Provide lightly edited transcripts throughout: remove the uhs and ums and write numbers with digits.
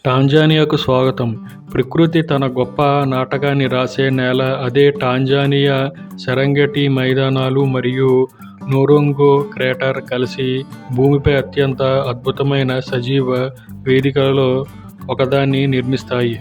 టాంజానియాకు స్వాగతం. ప్రకృతి తన గొప్ప నాటకాన్ని రాసే నేల అదే టాంజానియా. సెరెంగెటీ మైదానాలు మరియు నోరోంగో క్రేటర్ కలిసి భూమిపై అత్యంత అద్భుతమైన సజీవ వేదికలలో ఒకదాన్ని నిర్మిస్తాయి.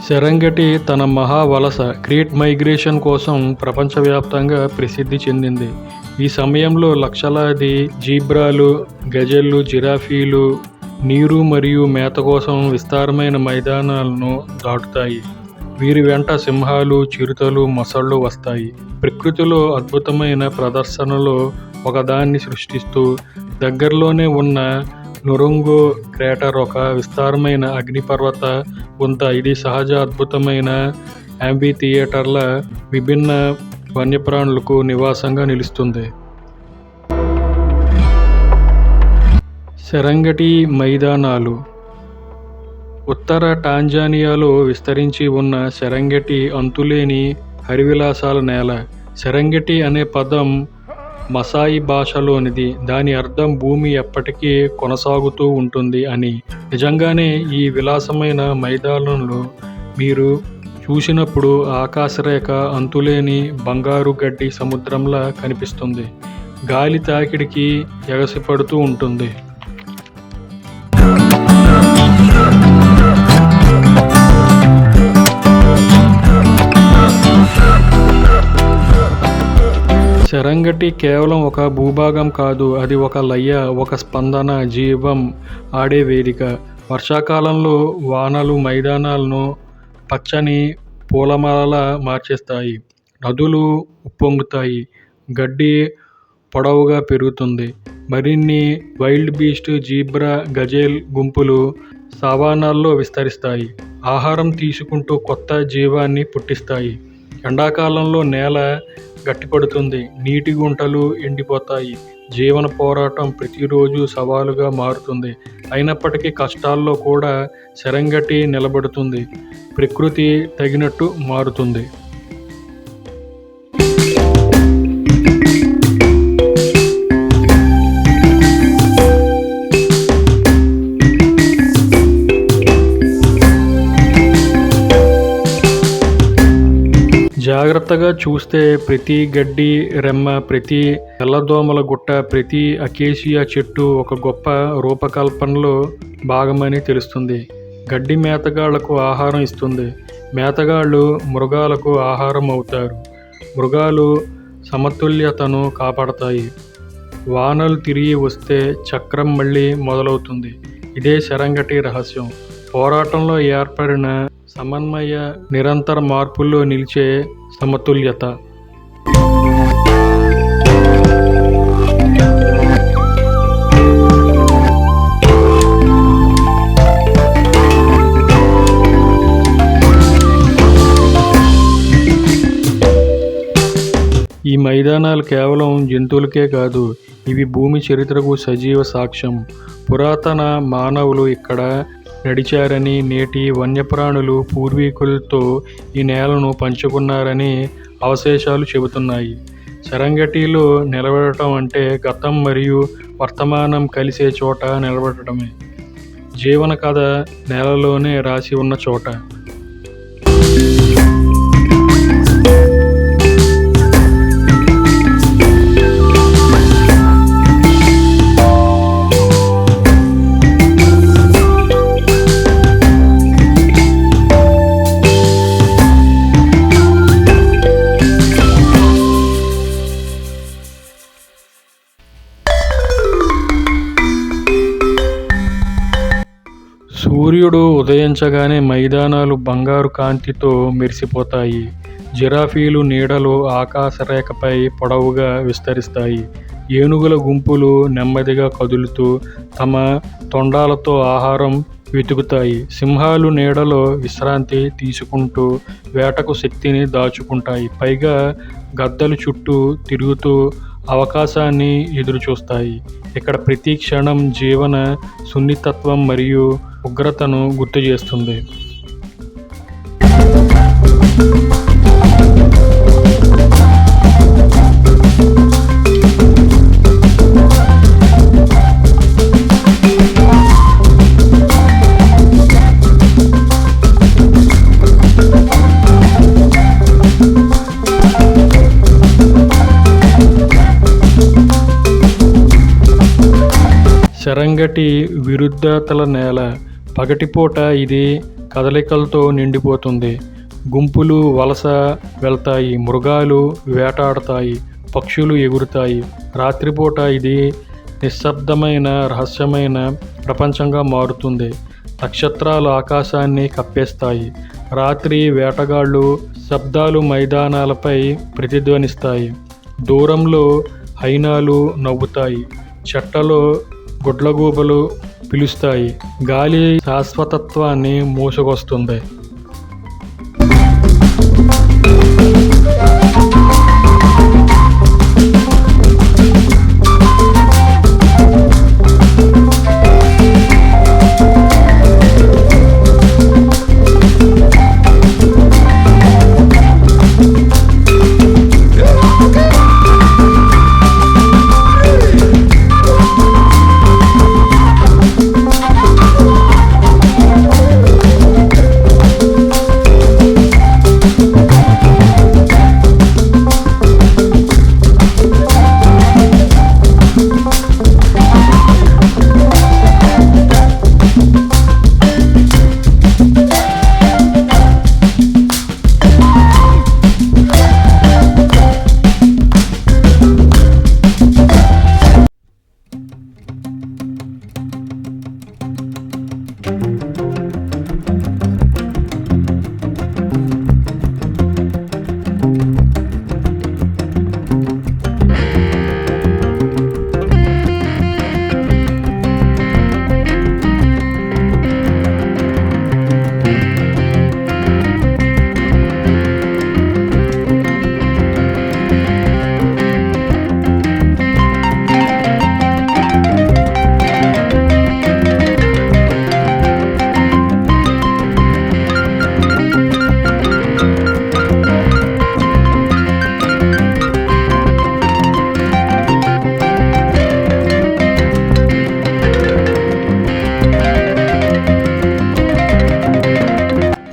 సెరెంగెటీ తన మహా వలస గ్రేట్ మైగ్రేషన్ కోసం ప్రపంచవ్యాప్తంగా ప్రసిద్ధి చెందింది. ఈ సమయంలో లక్షలాది జీబ్రాలు, గజెళ్ళు, జిరాఫీలు నీరు మరియు మేత కోసం విస్తారమైన మైదానాలను దాటుతాయి. వీరి వెంట సింహాలు, చిరుతలు, మొసళ్ళు వస్తాయి. ప్రకృతిలో అద్భుతమైన ప్రదర్శనలో ఒకదాన్ని సృష్టిస్తూ దగ్గరలోనే ఉన్న నొరోంగో క్రేటర్ ఒక విస్తారమైన అగ్నిపర్వత గుంత. ఇది సహజ అద్భుతమైన యాంఫీథియేటర్ల విభిన్న వన్యప్రాణులకు నివాసంగా నిలుస్తుంది. సెరెంగెటీ మైదానాలు ఉత్తర టాంజానియాలో విస్తరించి ఉన్న సెరెంగెటీ అంతులేని హరివిలాసాల నేల. సెరెంగెటీ అనే పదం మసాయి భాషలోనిది. దాని అర్థం భూమి ఎప్పటికీ కొనసాగుతూ ఉంటుంది అని. నిజంగానే ఈ విలాసమైన మైదానంలో మీరు చూసినప్పుడు ఆకాశరేఖ అంతులేని బంగారు గడ్డి సముద్రంలా కనిపిస్తుంది. గాలి తాకిడికి ఎగసిపడుతూ ఉంటుంది. సెరెంగెటీ కేవలం ఒక భూభాగం కాదు, అది ఒక లయ, ఒక స్పందన, జీవం ఆడే వేదిక. వర్షాకాలంలో వానలు మైదానాలను పచ్చని పూలమాలలా మార్చేస్తాయి. నదులు ఉప్పొంగుతాయి, గడ్డి పొడవుగా పెరుగుతుంది. మరిన్ని వైల్డ్ బీస్ట్, జీబ్రా, గజెల్ గుంపులు సావానాల్లో విస్తరిస్తాయి. ఆహారం తీసుకుంటూ కొత్త జీవాన్ని పుట్టిస్తాయి. ఎండాకాలంలో నేల గట్టిపడుతుంది, నీటి గుంటలు ఎండిపోతాయి. జీవన పోరాటం ప్రతిరోజు సవాలుగా మారుతుంది. అయినప్పటికీ కష్టాల్లో కూడా సెరెంగెటీ నిలబడుతుంది. ప్రకృతి తగినట్టు మారుతుంది. జాగ్రత్తగా చూస్తే ప్రతి గడ్డి రెమ్మ, ప్రతి తెల్లదోమల గుట్ట, ప్రతి అకేసియా చెట్టు ఒక గొప్ప రూపకల్పనలో భాగమని తెలుస్తుంది. గడ్డి మేతగాళ్లకు ఆహారం ఇస్తుంది. మేతగాళ్ళు మృగాలకు ఆహారం అవుతారు. మృగాలు సమతుల్యతను కాపాడతాయి. వానలు తిరిగి వస్తే చక్రం మళ్ళీ మొదలవుతుంది. ఇదే సెరెంగెటీ రహస్యం. పోరాటంలో ఏర్పడిన సమన్వయ, నిరంతర మార్పుల్లో నిలిచే సమతుల్యత. ఈ మైదానాలు కేవలం జంతువులకే కాదు, ఇవి భూమి చరిత్రకు సజీవ సాక్ష్యం. పురాతన మానవులు ఇక్కడ నడిచారని, నేటి వన్యప్రాణులు పూర్వీకులతో ఈ నేలను పంచుకున్నారని అవశేషాలు చెబుతున్నాయి. సెరెంగెటీలో నిలబడటం అంటే గతం మరియు వర్తమానం కలిసే చోట నిలబడటమే. జీవన కథ నేలలోనే రాసి ఉన్న చోట. సూర్యుడు ఉదయించగానే మైదానాలు బంగారు కాంతితో మెరిసిపోతాయి. జిరాఫీలు నీడలు ఆకాశరేఖపై పొడవుగా విస్తరిస్తాయి. ఏనుగుల గుంపులు నెమ్మదిగా కదులుతూ తమ తొండాలతో ఆహారం వెతుకుతాయి. సింహాలు నీడలో విశ్రాంతి తీసుకుంటూ వేటకు శక్తిని దాచుకుంటాయి. పైగా గద్దలు చుట్టూ తిరుగుతూ అవకాశాన్ని ఎదురుచూస్తాయి. ఇక్కడ ప్రతి క్షణం జీవన సున్నితత్వం మరియు ఉగ్రతను గుర్తు చేస్తుంది. సెరెంగెటీ విరుద్ధతల నేల. పగటిపూట ఇది కదలికలతో నిండిపోతుంది. గుంపులు వలస వెళ్తాయి, మృగాలు వేటాడతాయి, పక్షులు ఎగురుతాయి. రాత్రిపూట ఇది నిశ్శబ్దమైన రహస్యమైన ప్రపంచంగా మారుతుంది. నక్షత్రాలు ఆకాశాన్ని కప్పేస్తాయి. రాత్రి వేటగాళ్ళు శబ్దాలు మైదానాలపై ప్రతిధ్వనిస్తాయి. దూరంలో హైనాలు నవ్వుతాయి. చెట్టలో గుడ్లగూబలు పిలుస్తాయి. గాలి శాశ్వతత్వాన్ని మోసుకొస్తుంది.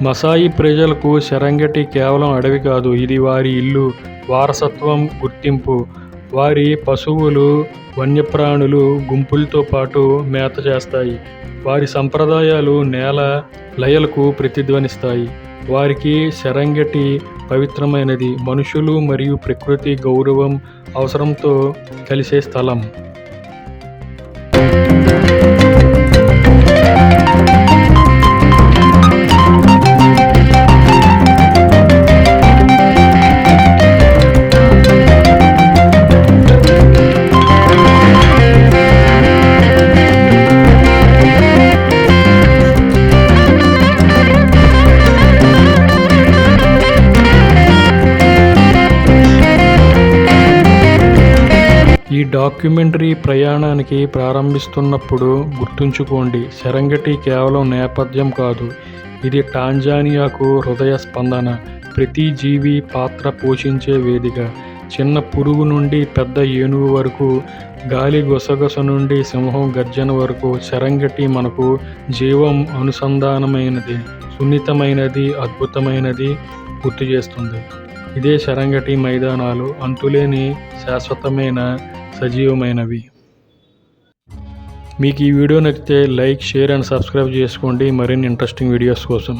మసాయి ప్రజలకు సెరెంగెటీ కేవలం అడవి కాదు, ఇది వారి ఇల్లు, వారసత్వం, గుర్తింపు. వారి పశువులు, వన్యప్రాణులు గుంపులతో పాటు మేత చేస్తాయి. వారి సంప్రదాయాలు నేల లయలకు ప్రతిధ్వనిస్తాయి. వారికి సెరెంగెటీ పవిత్రమైనది, మనుషులు మరియు ప్రకృతి గౌరవం అవసరంతో కలిసే స్థలం. ఈ డాక్యుమెంటరీ ప్రయాణానికి ప్రారంభిస్తున్నప్పుడు గుర్తుంచుకోండి, సెరెంగెటీ కేవలం నేపథ్యం కాదు, ఇది టాంజానియాకు హృదయ స్పందన. ప్రతి జీవి పాత్ర పోషించే వేదిక. చిన్న పురుగు నుండి పెద్ద ఏనుగు వరకు, గాలి గుసగుస నుండి సింహం గర్జన వరకు సెరెంగెటీ మనకు జీవం అనుసంధానమైనది, సున్నితమైనది, అద్భుతమైనది గుర్తు చేస్తుంది. ఇదే సెరెంగెటీ మైదానాలు, అంతులేని, శాశ్వతమైన, సజీవమైనవి. మీకు ఈ వీడియో నచ్చితే లైక్, షేర్ అండ్ సబ్స్క్రైబ్ చేసుకోండి మరిన్ని ఇంట్రెస్టింగ్ వీడియోస్ కోసం.